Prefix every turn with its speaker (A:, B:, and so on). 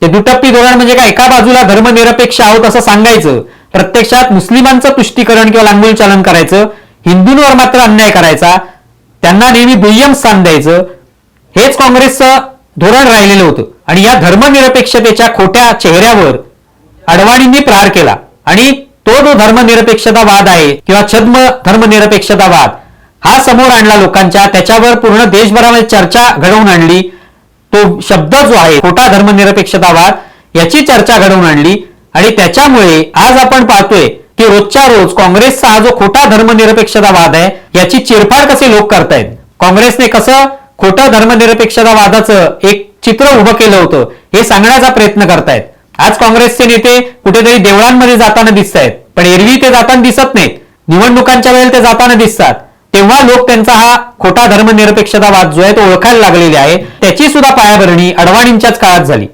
A: दुटप्पी धोरण म्हणजे काय, एका बाजूला धर्मनिरपेक्ष आहोत असं सांगायचं, प्रत्यक्षात मुस्लिमांचं तुष्टीकरण किंवा लांगुल चालन करायचं, हिंदूंवर मात्र अन्याय करायचा, त्यांना नेहमी दुय्यम स्थान द्यायचं, हेच काँग्रेसचं धोरण राहिलेलं होतं. आणि या धर्मनिरपेक्षतेच्या खोट्या चेहऱ्यावर अडवाणींनी प्रहार केला आणि तो जो धर्मनिरपेक्षतावाद आहे किंवा छद्म धर्मनिरपेक्षतावाद हा समोर आणला लोकांच्या, त्याच्यावर पूर्ण देशभरामध्ये चर्चा घडवून आणली. तो शब्द जो आहे खोटा धर्मनिरपेक्षतावाद याची चर्चा घडवून आणली आणि त्याच्यामुळे आज आपण पाहतोय की रोजच्या रोज काँग्रेसचा हा जो खोटा धर्मनिरपेक्षतावाद आहे याची चिरफाड कसे लोक करतायत. काँग्रेसने कसं खोटं धर्मनिरपेक्षतावादाचं एक चित्र उभं केलं होतं हे सांगण्याचा प्रयत्न करतायत. आज काँग्रेसचे नेते कुठेतरी देवळांमध्ये जाताना दिसत आहेत, पण एरवी ते जाताना दिसत नाहीत. निवडणुकांच्या वेळेला ते जाताना दिसतात, तेव्हा लोक त्यांचा हा खोटा धर्मनिरपेक्षतावाद जो आहे तो ओळखायला लागलेले आहे. त्याची सुद्धा पायाभरणी अडवाणींच्याच काळात झाली.